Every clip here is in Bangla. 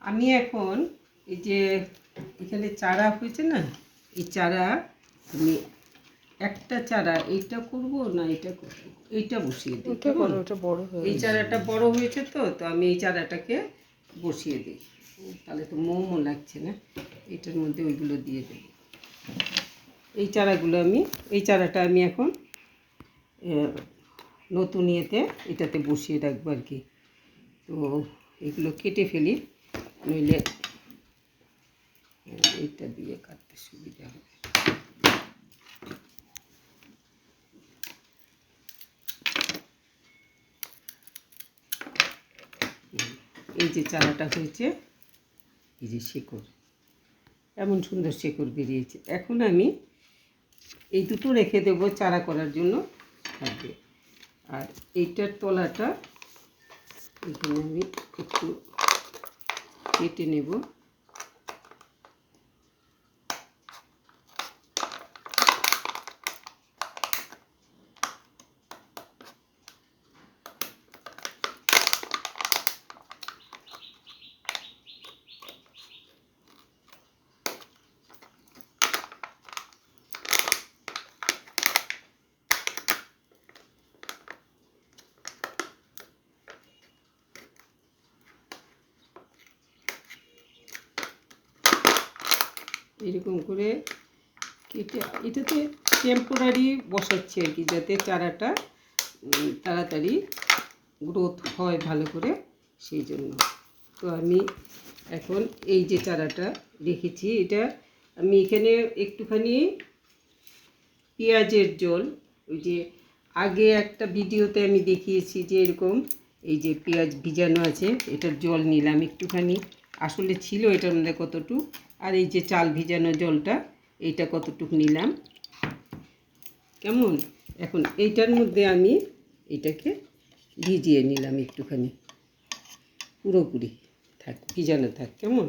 আমি এখন এই যে এখানে চারা হয়েছে না, এই চারা আমি একটা চারা এইটা করব না এটা করব, এইটা বসিয়ে দিই। এই চারাটা বড় হয়েছে তো তো আমি এই চারাটাকে বসিয়ে দিই। তাহলে তো মোমও লাগছে না, এটার মধ্যে ওইগুলো দিয়ে দেব। এই চারাটা আমি এখন নতুন ইয়েতে এটাতে বসিয়ে রাখবো আর কি। তো এগুলো কেটে ফেলি, নইলে এইটা দিয়ে কাটতে সুবিধা হবে। এই যে চারাটা হয়েছে, এই যে শিকড়, এমন সুন্দর শিকড় বেরিয়েছে। এখন আমি এই দুটো রেখে দেবো চারা করার জন্য থাকবে। আর এইটার তলাটা এখানে আমি একটু কেটে নেব। এরকম করে কেটে এটাতে টেম্পোরারি বসাচ্ছি আর কি, যাতে চারাটা তাড়াতাড়ি গ্রোথ হয় ভালো করে, সেই জন্য। তো আমি এখন এই যে চারাটা রেখেছি, এটা আমি এখানে একটুখানি পেঁয়াজের জল, ওই যে আগে একটা ভিডিওতে আমি দেখিয়েছি যে এরকম এই যে পেঁয়াজ ভিজানো আছে, এটার জল নিলাম একটুখানি, আসলে ছিল এটার মধ্যে কতটুক, আর এই যে চাল ভিজানো জলটা এইটা কতটুক নিলাম, কেমন। এখন এইটার মধ্যে আমি এটাকে ভিজিয়ে নিলাম একটুখানি, পুরোপুরি থাক, ভিজানো থাক, কেমন।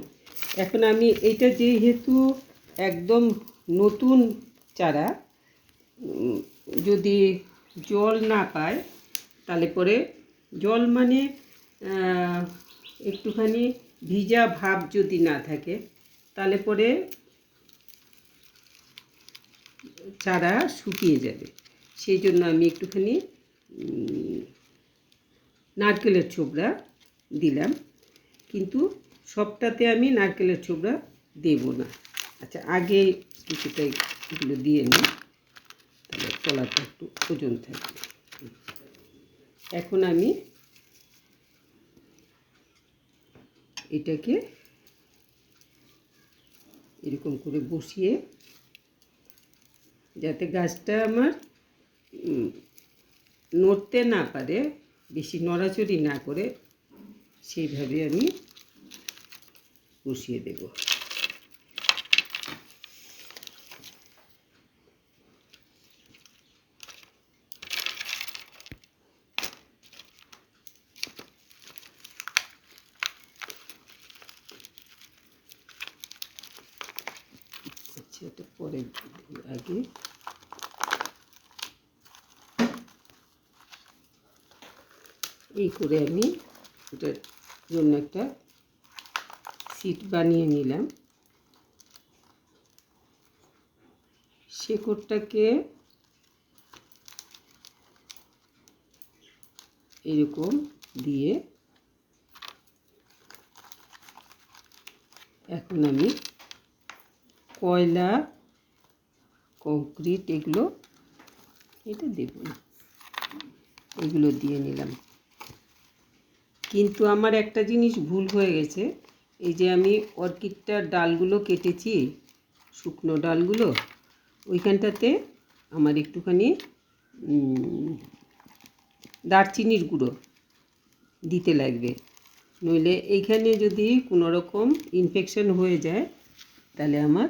এখন আমি এইটা যেহেতু একদম নতুন চারা, যদি জল না পায় তাহলে পরে, জল মানে একটুখানি ভিজা ভাব যদি না থাকে তাহলে পরে চারা শুকিয়ে যাবে। সেই জন্য আমি একটুখানি নারকেলের ছোবড়া দিলাম, কিন্তু সবটাতে আমি নারকেলের ছোবড়া দেব না। আচ্ছা, আগে কিছুটা এগুলো দিয়ে নিই, তাহলে তলাটা একটু ওজন থাকবে। এখন আমি এটাকে এরকম করে বসিয়ে, যাতে গাছটা আমার নড়তে না পারে, বেশি নড়াচড়ি না করে, সেইভাবে আমি বসিয়ে দেব। আচ্ছা, এটা পরে আগে এই করে আমি এটার জন্য একটা সিট বানিয়ে নিলাম। শেকড়টাকে এরকম দিয়ে এখন আমি কয়লা, কংক্রিট এগুলো এটা দেব না, এগুলো দিয়ে নিলাম। কিন্তু আমার একটা জিনিস ভুল হয়ে গেছে, এই যে আমি অর্কিডটার ডালগুলো কেটেছি, শুকনো ডালগুলো, ওইখানটাতে আমার একটুখানি দারচিনির গুঁড়ো দিতে লাগবে, নইলে এইখানে যদি কোনো রকম ইনফেকশন হয়ে যায় তাহলে আমার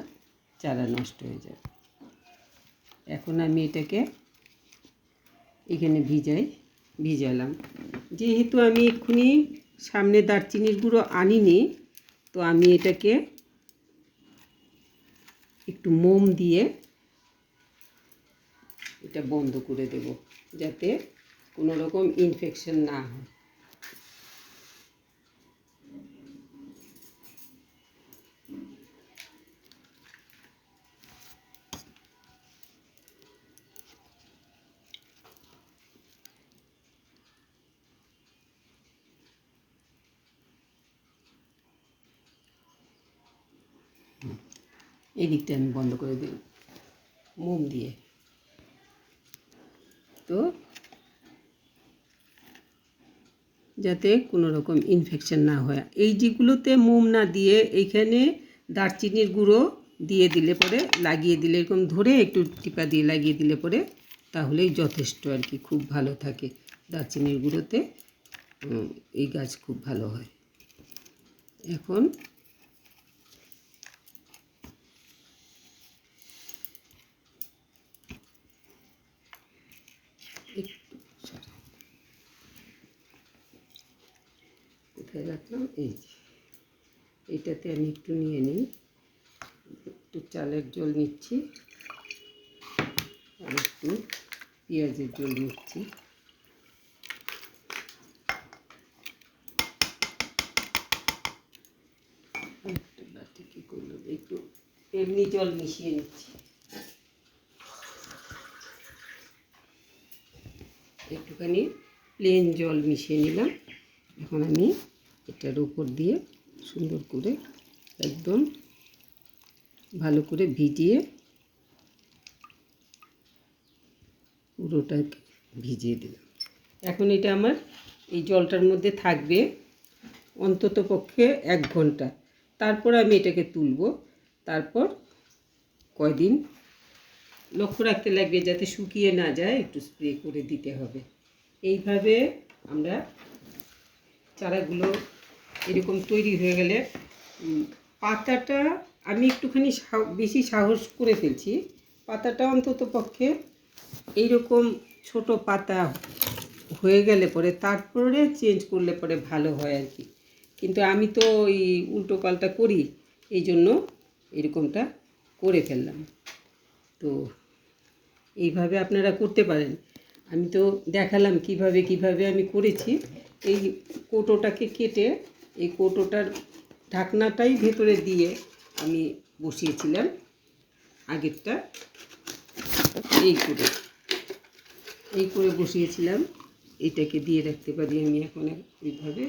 চারা নষ্ট হয়ে যাবে। এখন আমি এটাকে এখানে ভিজালাম। যেহেতু আমি এক্ষুনি সামনে দারচিনির গুঁড়ো আনিনি, তো আমি এটাকে একটু মোম দিয়ে এটা বন্ধ করে দেব, যাতে কোনো রকম ইনফেকশন না হয়। এই দিকটা আমি বন্ধ করে দিই মোম দিয়ে। তো যাতে কোনো রকম ইনফেকশন না হয়, এই যেগুলোতে মোম না দিয়ে এইখানে দারচিনির গুঁড়ো দিয়ে দিলে পরে, লাগিয়ে দিলে এরকম ধরে একটু টিপা দিয়ে লাগিয়ে দিলে পরে তাহলেই যথেষ্ট আর কি, খুব ভালো থাকে দারচিনির গুঁড়োতে। এই গাছ খুব ভালো হয়। এখন একটু কোথায় রাখলাম, এই যে এইটাতে আমি একটু নিয়ে নিই, একটু চালের জল নিচ্ছি আর একটু পেঁয়াজের জল নিচ্ছি। কী করলাম, একটু এমনি জল মিশিয়ে নিচ্ছি, একটুখানি প্লেন জল মিশিয়ে নিলাম। এখন আমি এটার উপর দিয়ে সুন্দর করে একদম ভালো করে ভিজিয়ে, পুরোটাকে ভিজিয়ে দিলাম। এখন এটা আমার এই জলটার মধ্যে থাকবে অন্তত পক্ষে 1 ঘন্টা। তারপর আমি এটাকে তুলব। তারপর কয়দিন লক্ষ্য রাখতে লাগবে যাতে শুকিয়ে না যায়, একটু স্প্রে করে দিতে হবে। এইভাবে আমরা চারাগুলো এরকম তৈরি হয়ে গেলে, পাতাটা আমি একটুখানি বেশি সাহস করে ফেলছি, পাতাটা অন্তত পক্ষে এইরকম ছোট পাতা হয়ে গেলে পরে তারপরে চেঞ্জ করলে পরে ভালো হয় আর কি। কিন্তু আমি তো ওই উল্টো পাল্টা করি, এই জন্য এরকমটা করে ফেললাম। তো এইভাবে আপনারা করতে পারেন। আমি তো দেখালাম কিভাবে আমি করেছি। এই কৌটোটাকে কেটে এই কৌটোটার ঢাকনাটাই ভেতরে দিয়ে আমি বসিয়েছিলাম আগেরটা, এই করে বসিয়েছিলাম। এটাকে দিয়ে রাখতে পারি আমি এখন ওইভাবে,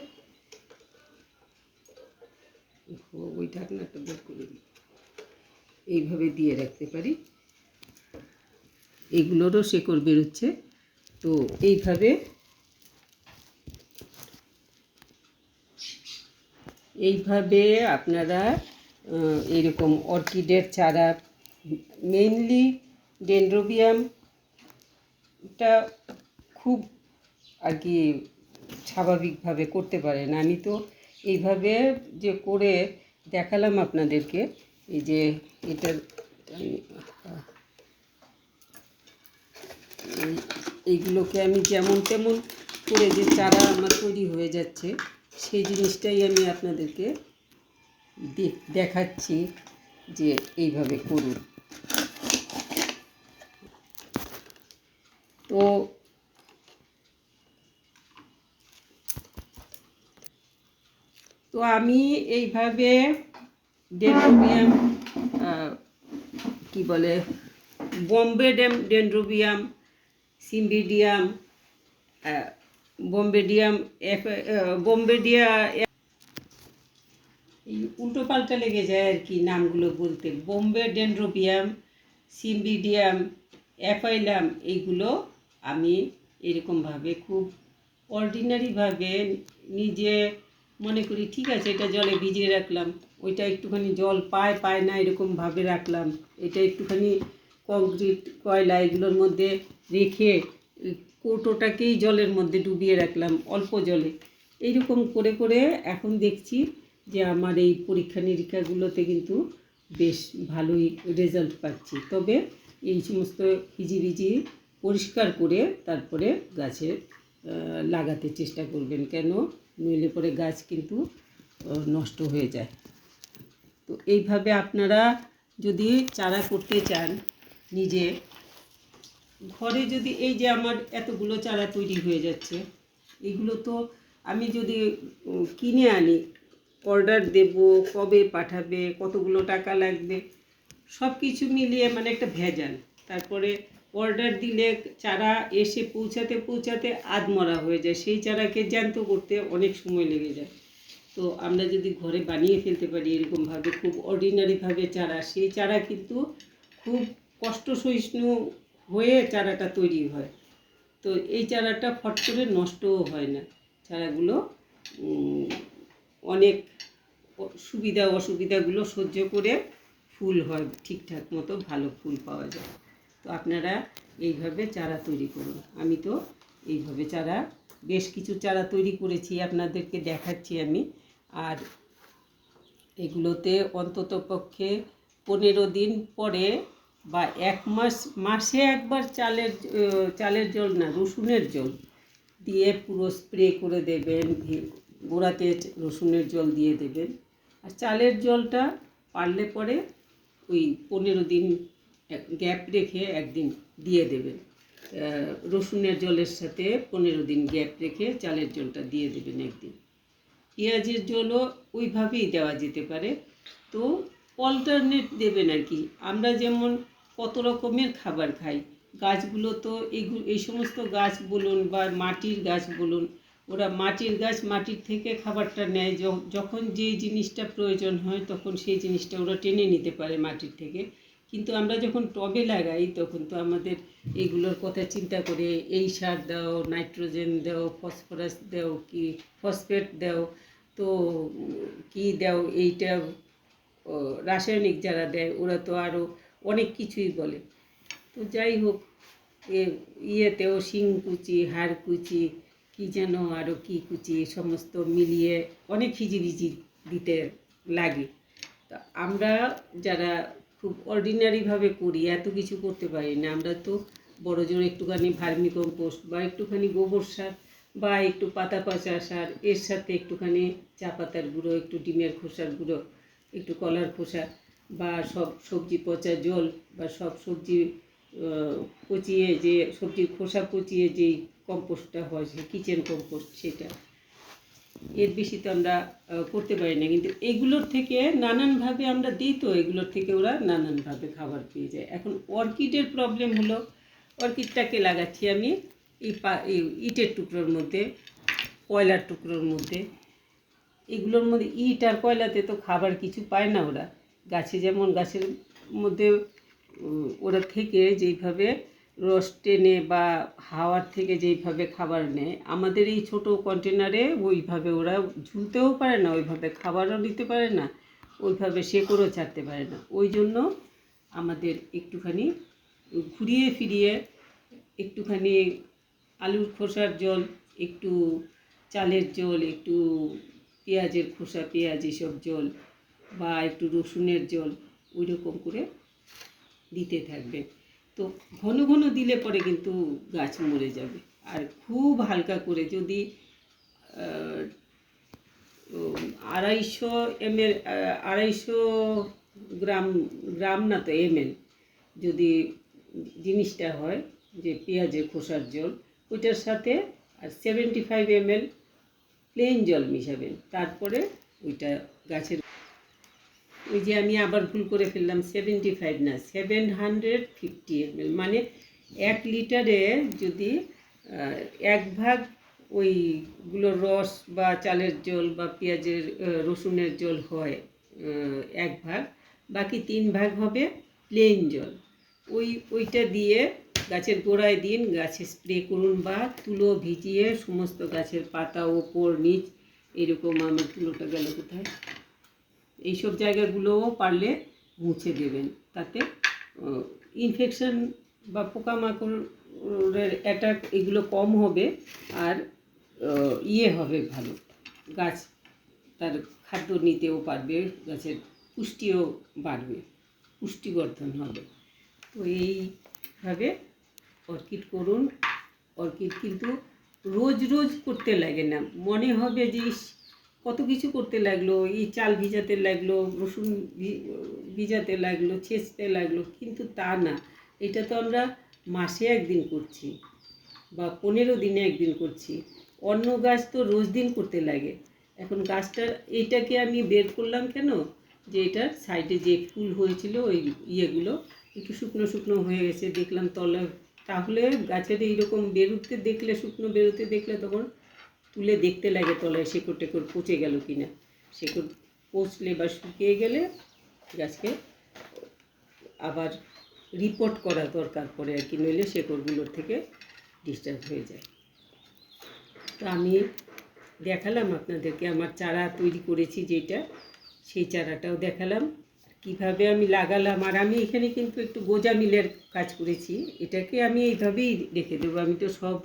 ওই ঢাকনাটা বের করে দিই, এইভাবে দিয়ে রাখতে পারি। এগুলোরও শেকড় বেরোচ্ছে। তো এইভাবে আপনারা এরকম অর্কিডের চারা, মেইনলি ডেনড্রোবিয়ামটা খুব আর কি স্বাভাবিকভাবে করতে পারেন। আমি তো এইভাবে যে করে দেখালাম আপনাদেরকে, এই যে এটার এইগুলোকে আমি যেমন তেমন করে যে চারা আমার তৈরি হয়ে যাচ্ছে, সেই জিনিসটাই আমি আপনাদেরকে দেখাচ্ছি যে এইভাবে করুন। তো আমি এইভাবে ডেনড্রোবিয়াম, কি বলে, বোম্বে ডেনড্রোবিয়াম, সিম্বিডিয়াম, বোম্বেডিয়া, এই উল্টো পাল্টা লেগে যায় আর কি নামগুলো বলতে। বোম্বে ডেনড্রোবিয়াম, সিম্বিডিয়াম, অ্যাফাইলাম, এইগুলো আমি এরকমভাবে খুব অর্ডিনারিভাবে নিজে মনে করি ঠিক আছে এটা জলে ভিজিয়ে রাখলাম, ওইটা একটুখানি জল পায় না এরকমভাবে রাখলাম, এটা একটুখানি কংক্রিট কয়লা এগুলোর মধ্যে রেখে কৌটোটাকেই জলের মধ্যে ডুবিয়ে রাখলাম অল্প জলে। এইরকম করে করে এখন দেখছি যে আমার এই পরীক্ষা নিরীক্ষাগুলোতে কিন্তু বেশ ভালোই রেজাল্ট পাচ্ছি। তবে এই সমস্ত হিজিবিজি পরিষ্কার করে তারপরে গাছে লাগাতে চেষ্টা করবেন, কেন নইলে পরে গাছ কিন্তু নষ্ট হয়ে যায়। তো এইভাবে আপনারা যদি চারা করতে চান নিজে ঘরে, যদি এই যে আমার এতগুলো চারা তৈরি হয়ে যাচ্ছে, এগুলো তো আমি যদি কিনে আনি, অর্ডার দেব, কবে পাঠাবে, কতগুলো টাকা লাগবে, সব কিছু মিলিয়ে মানে একটা ভেজাল। তারপরে অর্ডার দিলে চারা এসে পৌঁছাতে আধমরা হয়ে যায়, সেই চারাকে জ্যান্ত করতে অনেক সময় লেগে যায়। তো আমরা যদি ঘরে বানিয়ে ফেলতে পারি এরকমভাবে খুব অর্ডিনারিভাবে চারা, সেই চারা কিন্তু খুব কষ্ট সহিষ্ণু হয়ে চারাটা তৈরি হয়। তো এই চারাটা ফট করে নষ্টও হয় না। চারাগুলো অনেক সুবিধা অসুবিধাগুলো সহ্য করে ফুল হয় ঠিকঠাক মতো, ভালো ফুল পাওয়া যায়। তো আপনারা এইভাবে চারা তৈরি করুন। আমি তো এইভাবে চারা বেশ কিছু চারা তৈরি করেছি, আপনাদেরকে দেখাচ্ছি আমি। আর এগুলোতে অন্ততপক্ষে 15 দিন পরে বা 1 মাস, মাসে একবার চালের জল না, রসুনের জল দিয়ে পুরো স্প্রে করে দেবেন, গোড়াতে রসুনের জল দিয়ে দেবেন। আর চালের জলটা পারলে পরে ওই 15 দিন গ্যাপ রেখে একদিন দিয়ে দেবেন। রসুনের জলের সাথে 15 দিন গ্যাপ রেখে চালের জলটা দিয়ে দেবেন একদিন। পেঁয়াজের জলও ওইভাবেই দেওয়া যেতে পারে। তো অল্টারনেট দেবেন আর কি। আমরা যেমন কত রকমের খাবার খাই, গাছগুলো তো এই সমস্ত গাছ বলুন বা মাটির গাছ বলুন, ওরা মাটির গাছ মাটির থেকে খাবারটা নেয়। যখন যেই জিনিসটা প্রয়োজন হয় তখন সেই জিনিসটা ওরা টেনে নিতে পারে মাটির থেকে। কিন্তু আমরা যখন টবে লাগাই তখন তো আমাদের এগুলোর কথা চিন্তা করে এই সার দাও, নাইট্রোজেন দাও, ফসফরাস দাও, কি ফসফেট দাও, তো কি দাও, এইটা রাসায়নিক যারা দেয় ওরা তো আরও অনেক কিছুই বলে। তো যাই হোক, ইয়েতেও শিংকুচি, হাড়কুচি, কী যেন আরও কী কুচি সমস্ত মিলিয়ে অনেক হিজিবিজি দিতে লাগে। তা আমরা যারা খুব অর্ডিনারিভাবে করি, এত কিছু করতে পারি না। আমরা তো বড় জোর একটুখানি ভার্মি কম্পোস্ট বা একটুখানি গোবর সার বা একটু পাতা পচা সার, এর সাথে একটুখানি চা পাতার গুঁড়ো, একটু ডিমের খোসার গুঁড়ো, একটু কলার খোসা, বা সব সবজি পচা জল, বা সব সবজি পচিয়ে যে সবজির খোসা পচিয়ে যেই কম্পোস্টটা হয়, সে কিচেন কম্পোস্ট, সেটা। এর বেশি তো আমরা করতে পারি না। কিন্তু এগুলোর থেকে নানানভাবে আমরা দিই, তো এগুলোর থেকে ওরা নানানভাবে খাবার পেয়ে যায়। এখন অর্কিডের প্রবলেম হলো, অর্কিডটাকে লাগাচ্ছি আমি এই ইটের টুকরোর মধ্যে, কয়লার টুকরোর মধ্যে। এগুলোর মধ্যে ইট আর কয়লাতে তো খাবার কিছু পায় না ওরা। গাছে যেমন গাছের মধ্যে ওরা থেকে যেইভাবে রস টেনে বা হাওয়ার থেকে যেইভাবে খাবার নেয়, আমাদের এই ছোট কন্টেনারে ওইভাবে ওরা ঝুলতেও পারে না, ওইভাবে খাবারও নিতে পারে না, ওইভাবে শেকড়ও ছাড়তে পারে না। ওই জন্য আমাদের একটুখানি ঘুরিয়ে ফিরিয়ে একটুখানি আলুর খোসার জল, একটু চালের জল, একটু পেঁয়াজের খোসা, পেঁয়াজ এসব জল, বা একটু রসুনের জল, ওই রকম করে দিতে থাকবে। তো ঘন ঘন দিলে পরে কিন্তু গাছ মরে যাবে। আর খুব হালকা করে যদি 250 গ্রাম না তো ml যদি জিনিসটা হয়, যে পেঁয়াজের খোসার জল, ওইটার সাথে আর 75 ml প্লেন জল মিশাবেন। তারপরে ওইটা গাছের, ওই যে আমি আবার ভুল করে ফেললাম, 75 না, 750 ml, মানে 1 লিটারে যদি 1 ভাগ ওইগুলোর রস বা চালের জল বা পেঁয়াজের রসুনের জল হয় 1 ভাগ, বাকি 3 ভাগ হবে প্লেন জল। ওইটা দিয়ে গাছের গোড়ায় দিন, গাছে স্প্রে করুন, বা তুলো ভিজিয়ে সমস্ত গাছের পাতা ওপর নিচ এরকম, আমার তুলোটা গেল কোথায়, এইসব জায়গাগুলোও পারলে মুছে দেবেন। তাতে ইনফেকশন বা পোকামাকড়ের অ্যাটাক এগুলো কম হবে, আর হবে ভালো, গাছ তার খাদ্য নিতেও পারবে, গাছের পুষ্টিও বাড়বে, পুষ্টিবর্ধন হবে। তো এইভাবে অর্কিড করুন। অর্কিড কিন্তু রোজ রোজ করতে লাগে না, মনে হবে যে কত কিছু করতে লাগলো, এই চাল ভিজাতে লাগলো, রসুন ভিজাতে লাগলো, ছেঁচতে লাগলো, কিন্তু তা না। এটা তো আমরা মাসে একদিন করছি বা 15 দিনে একদিন করছি। অন্য গাছ তো রোজ দিন করতে লাগে। এখন গাছটার এইটাকে আমি বের করলাম কেন, যে এটার সাইডে যে ফুল হয়েছিল ওই ইয়েগুলো একটু শুকনো শুকনো হয়ে গেছে, দেখলাম তলায়। তাহলে গাছের এইরকম শুকনো বেরোতে দেখলে তখন তুলে দেখতে লাগে তলায় শেকড় টেকড় পচে গেল কিনা। শেকড় পচলে বা শুকিয়ে গেলে গাছকে আবার রিপোর্ট করা দরকার পড়ে আর কি, নইলে শেকড়গুলোর থেকে ডিস্টার্ব হয়ে যায়। তো আমি দেখালাম আপনাদেরকে আমার চারা তৈরি করেছি যেটা, সেই চারাটাও দেখালাম কিভাবে আমি লাগালাম। আর আমি এখানে কিন্তু একটু গোজা মিলের কাজ করেছি, এটাকে আমি এইভাবেই রেখে দেবো। আমি তো সব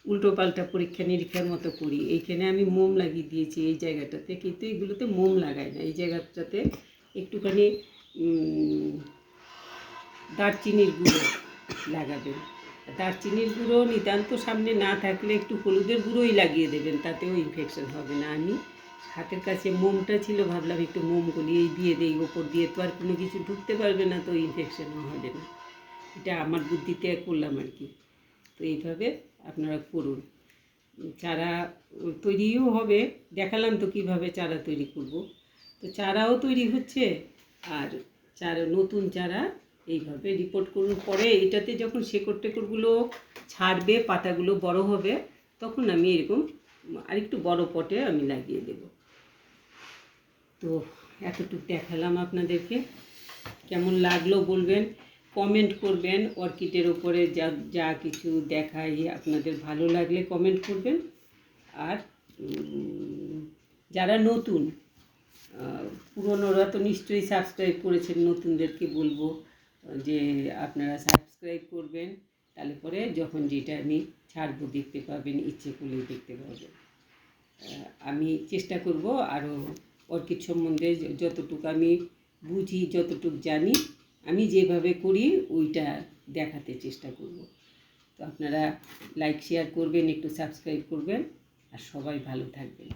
উল্টো পাল্টা পরীক্ষা নিরীক্ষার মতো করি। এইখানে আমি মোম লাগিয়ে দিয়েছি এই জায়গাটাতে, কিন্তু এগুলোতে মোম লাগাই না। এই জায়গাটাতে একটুখানি দারচিনির গুঁড়ো লাগাবেন। দারচিনির গুঁড়ো নিতান্ত সামনে না থাকলে একটু হলুদের গুঁড়োই লাগিয়ে দেবেন, তাতেও ইনফেকশন হবে না। আমি হাতের কাছে মোমটা ছিল, ভাবলাম একটু মোম গলিয়েই দিয়ে দেই, ওপর দিয়ে তো আর কোনো কিছু ঢুকতে পারবে না, তো ইনফেকশনও হবে না। এটা আমার বুদ্ধিতে করলাম আর কি। তো এইভাবে আপনারা করুন, চারা তৈরিও হবে। দেখালাম তো কীভাবে চারা তৈরি করব। তো চারাও তৈরি হচ্ছে, আর নতুন চারা এইভাবে রিপোর্ট করুন। পরে এটাতে যখন শেকড় টেকড়গুলো ছাড়বে, পাতাগুলো বড় হবে, তখন আমি এরকম আরেকটু বড় পটে আমি লাগিয়ে দেব। তো এতটুকু দেখালাম আপনাদেরকে, কেমন লাগলো বলবেন, কমেন্ট করবেন। অর্কিডের ওপরে যা কিছু দেখাই আপনাদের ভালো লাগলে কমেন্ট করবেন। আর যারা নতুন, পুরনোরা তো নিশ্চয়ই সাবস্ক্রাইব করেছেন, নতুনদেরকে বলবো যে আপনারা সাবস্ক্রাইব করবেন, তাহলে পরে যখন যেটা আমি ছাড়বো দেখতে পাবেন, ইচ্ছে করলেই দেখতে পাবেন। আমি চেষ্টা করব আরও অর্কিড সম্বন্ধে যতটুকু আমি বুঝি, যতটুকু জানি, আমি যেভাবে করি ওইটা দেখাতে চেষ্টা করব। তো আপনারা লাইক শেয়ার করবেন, একটু সাবস্ক্রাইব করবেন, আর সবাই ভালো থাকবেন।